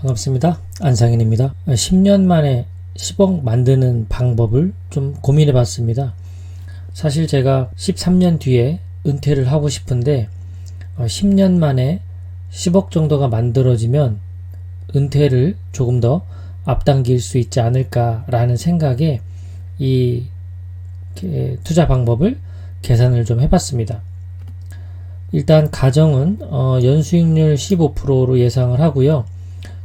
반갑습니다. 안상인입니다. 10년 만에 10억 만드는 방법을 좀 고민해 봤습니다. 사실 제가 13년 뒤에 은퇴를 하고 싶은데 10년 만에 10억 정도가 만들어지면 은퇴를 조금 더 앞당길 수 있지 않을까라는 생각에 이 투자 방법을 계산을 좀 해봤습니다. 일단 가정은 연수익률 15%로 예상을 하고요.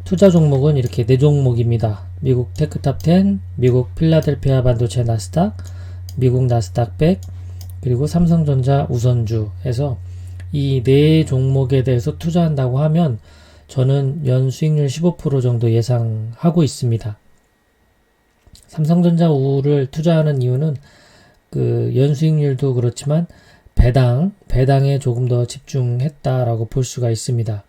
투자 종목은 이렇게 4종목입니다. 미국 테크탑 10, 미국 필라델피아 반도체 나스닥, 미국 나스닥 100, 그리고 삼성전자 우선주 해서 이 4종목에 대해서 투자한다고 하면 저는 연수익률 15% 정도 예상하고 있습니다. 삼성전자 우를 투자하는 이유는 그 연수익률도 그렇지만 배당에 조금 더 집중했다라고 볼 수가 있습니다.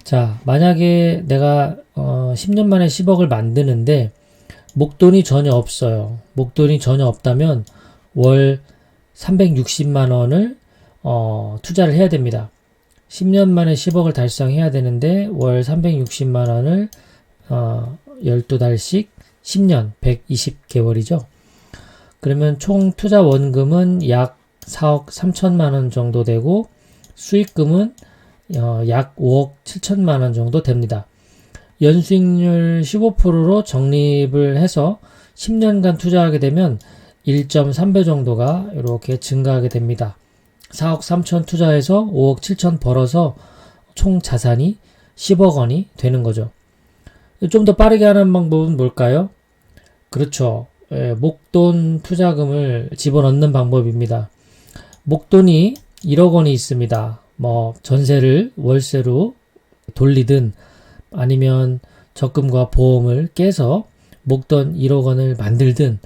자, 만약에 내가 10년 만에 10억을 만드는데 목돈이 전혀 없어요. 목돈이 전혀 없다면 월 360만 원을 투자를 해야 됩니다. 10년 만에 10억을 달성해야 되는데 월 360만 원을 12달씩 10년 120개월이죠. 그러면 총 투자 원금은 약 4억 3천만 원 정도 되고 수익금은 약 5억 7천만 원 정도 됩니다. 연수익률 15%로 적립을 해서 10년간 투자하게 되면 1.3배 정도가 이렇게 증가하게 됩니다. 4억 3천 투자해서 5억 7천 벌어서 총 자산이 10억 원이 되는 거죠. 좀 더 빠르게 하는 방법은 뭘까요? 그렇죠. 목돈 투자금을 집어넣는 방법입니다. 목돈이 1억 원이 있습니다. 전세를 월세로 돌리든 아니면 적금과 보험을 깨서 목돈 1억 원을 만들든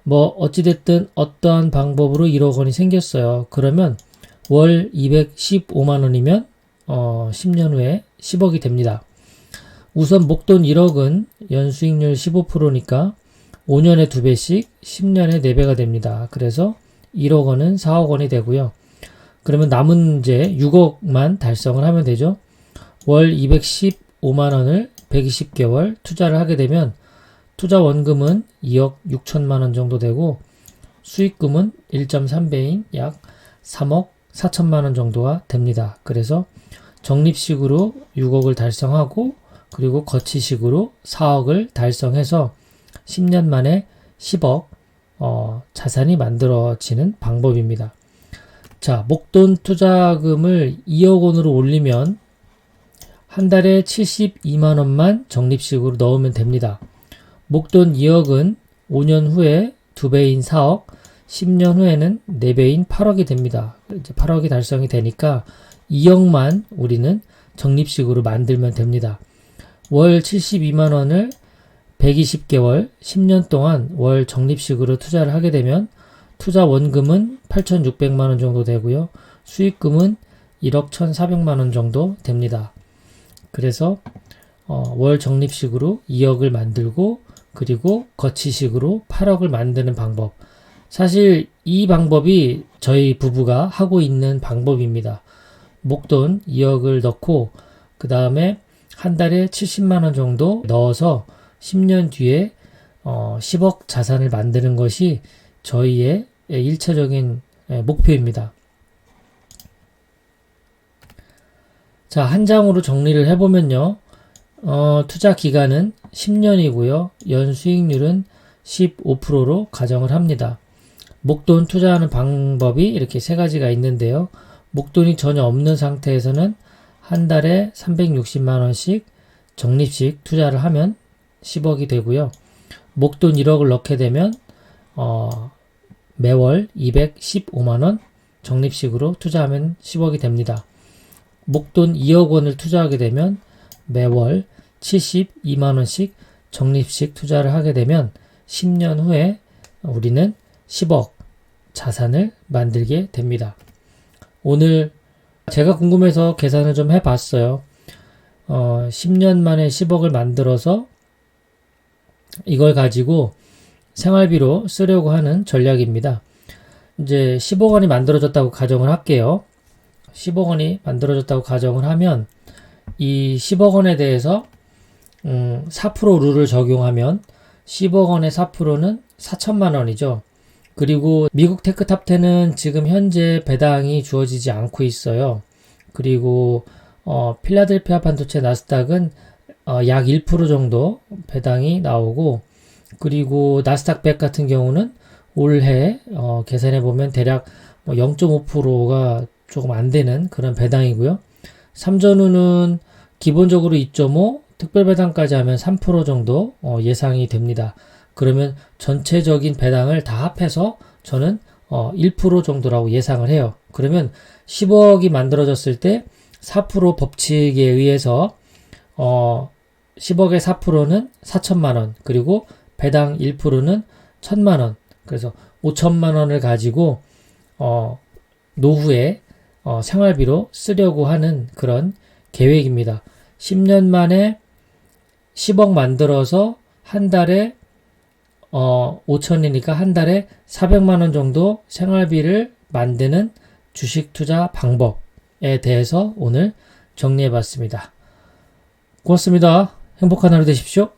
어찌됐든 어떠한 방법으로 1억 원이 생겼어요. 그러면 월 215만 원이면 10년 후에 10억이 됩니다. 우선 목돈 1억은 연수익률 15%니까 5년에 2배씩 10년에 4배가 됩니다. 그래서 1억 원은 4억 원이 되고요. 그러면 남은 이제 6억만 달성을 하면 되죠. 월 215만 원을 120개월 투자를 하게 되면 투자 원금은 2억 6천만 원 정도 되고 수익금은 1.3배인 약 3억 4천만 원 정도가 됩니다. 그래서 적립식으로 6억을 달성하고 그리고 거치식으로 4억을 달성해서 10년 만에 10억 자산이 만들어지는 방법입니다. 자, 목돈 투자금을 2억 원으로 올리면 한 달에 72만 원만 적립식으로 넣으면 됩니다. 목돈 2억은 5년 후에 2배인 4억, 10년 후에는 4배인 8억이 됩니다. 이제 8억이 달성이 되니까 2억만 우리는 적립식으로 만들면 됩니다. 월 72만 원을 120개월, 10년 동안 월 적립식으로 투자를 하게 되면 투자 원금은 8,600만 원 정도 되고요. 수익금은 1억 1,400만 원 정도 됩니다. 그래서 월 적립식으로 2억을 만들고 그리고 거치식으로 8억을 만드는 방법. 사실 이 방법이 저희 부부가 하고 있는 방법입니다. 목돈 2억을 넣고 그 다음에 한 달에 70만 원 정도 넣어서 10년 뒤에 10억 자산을 만드는 것이 저희의 1차적인 목표입니다. 자, 한 장으로 정리를 해보면요. 투자 기간은 10년이고요. 연수익률은 15%로 가정을 합니다. 목돈 투자하는 방법이 이렇게 3가지가 있는데요. 목돈이 전혀 없는 상태에서는 한 달에 360만 원씩 적립식 투자를 하면 10억이 되고요. 목돈 1억을 넣게 되면 매월 215만 원 적립식으로 투자하면 10억이 됩니다. 목돈 2억 원을 투자하게 되면 매월 72만 원씩 적립식 투자를 하게 되면 10년 후에 우리는 10억 자산을 만들게 됩니다. 오늘 제가 궁금해서 계산을 좀 해봤어요. 10년 만에 10억을 만들어서 이걸 가지고 생활비로 쓰려고 하는 전략입니다. 이제 10억 원이 만들어졌다고 가정을 할게요. 10억 원이 만들어졌다고 가정을 하면 이 10억 원에 대해서 4% 룰을 적용하면 10억 원의 4%는 4천만 원이죠. 그리고 미국 테크탑10은 지금 현재 배당이 주어지지 않고 있어요. 그리고 필라델피아 반도체 나스닥은 약 1% 정도 배당이 나오고, 그리고 나스닥 100 같은 경우는 올해 계산해 보면 대략 0.5%가 조금 안 되는 그런 배당이고요. 삼전후는 기본적으로 2.5, 특별 배당까지 하면 3% 정도 예상이 됩니다. 그러면 전체적인 배당을 다 합해서 저는 1% 정도라고 예상을 해요. 그러면 10억이 만들어졌을 때 4% 법칙에 의해서 10억의 4%는 4천만 원, 그리고 배당 1%는 1천만 원. 그래서 5천만 원을 가지고 노후에 생활비로 쓰려고 하는 그런 계획입니다. 10년 만에 10억 만들어서 한 달에 5천이니까 한 달에 400만 원 정도 생활비를 만드는 주식 투자 방법에 대해서 오늘 정리해 봤습니다. 고맙습니다. 행복한 하루 되십시오.